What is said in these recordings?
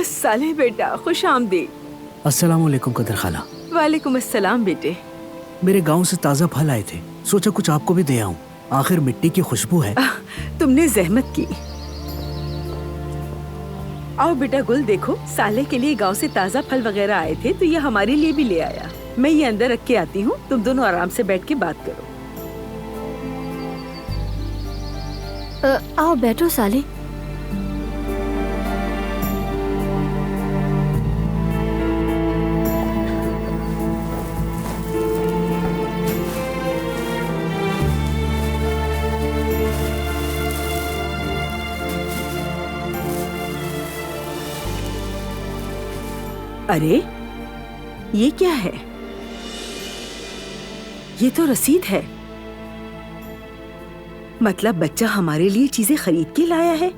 साले बेटा, खुश आमदीद। अस्सलाम वालेकुम कदर खाला। वालेकुम अस्सलाम बेटे। मेरे गांव से ताज़ा फल आए थे, सोचा कुछ आपको भी दे आऊं। आखिर मिट्टी की खुशबू है। तुमने जहमत की। आओ बेटा, गुल देखो, साले के लिए गांव से ताज़ा फल वगैरह आए थे तो ये हमारे लिए भी ले आया। मैं ये अंदर रख के आती हूँ, तुम दोनों आराम से बैठ के बात करो। आओ बैठो साले। अरे ये क्या है? ये तो रसीद है। मतलब बच्चा हमारे लिए चीजें खरीद के लाया है।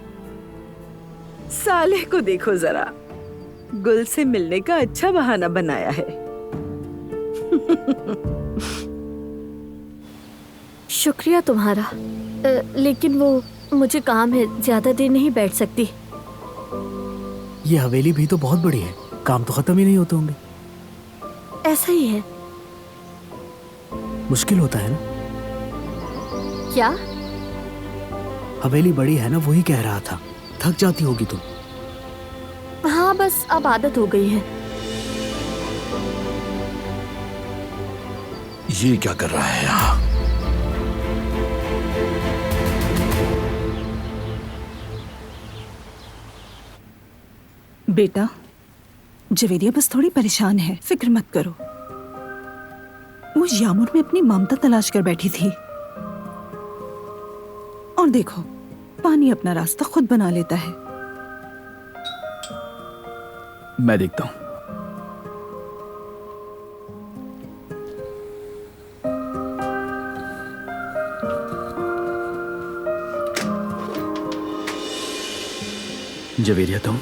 साले को देखो जरा, गुल से मिलने का अच्छा बहाना बनाया है। शुक्रिया तुम्हारा, लेकिन वो मुझे काम है, ज्यादा देर नहीं बैठ सकती। ये हवेली भी तो बहुत बड़ी है, काम तो खत्म ही नहीं होते होंगे। ऐसा ही है। मुश्किल होता है ना। क्या? हवेली बड़ी है ना, वही कह रहा था। थक जाती होगी तुम। हाँ, बस अब आदत हो गई है। ये क्या कर रहा है यहाँ? बेटा, जवेरिया बस थोड़ी परेशान है, फिक्र मत करो। वो यामुर में अपनी ममता तलाश कर बैठी थी, और देखो, पानी अपना रास्ता खुद बना लेता है। मैं देखता हूं। जवेरिया, तुम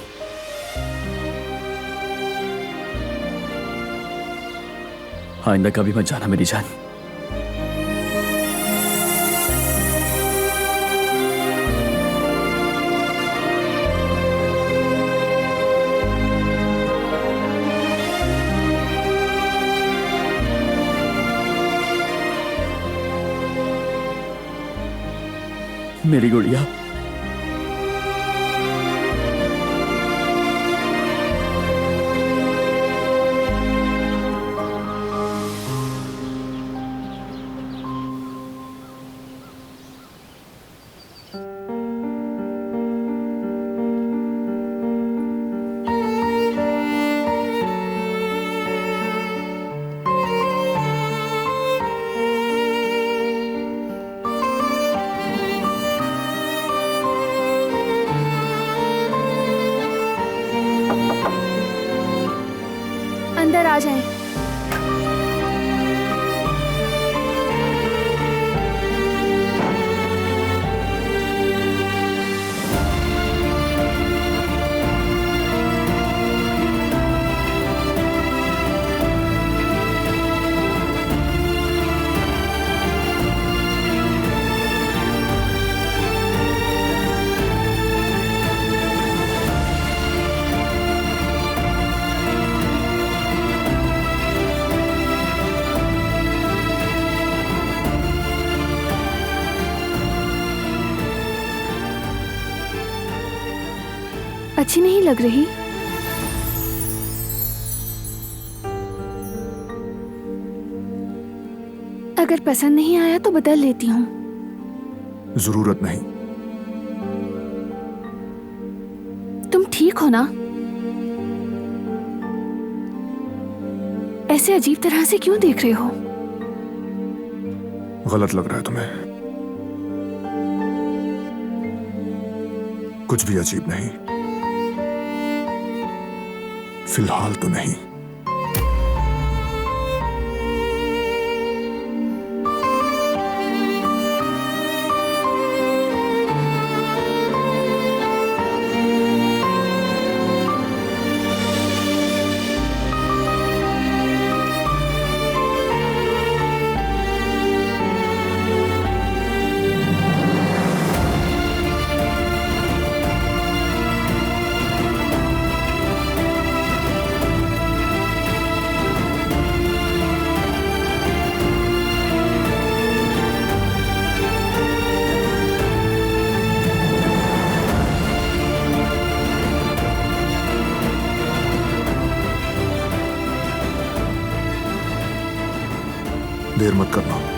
आइंदा कभी मत जाना मेरी जान। मेरी गुड़िया, अंदर आ जाएं। अच्छी नहीं लग रही? अगर पसंद नहीं आया तो बदल लेती हूँ। जरूरत नहीं। तुम ठीक हो ना? ऐसे अजीब तरह से क्यों देख रहे हो? गलत लग रहा है तुम्हें? कुछ भी अजीब नहीं, फिलहाल तो नहीं। देर मत करना।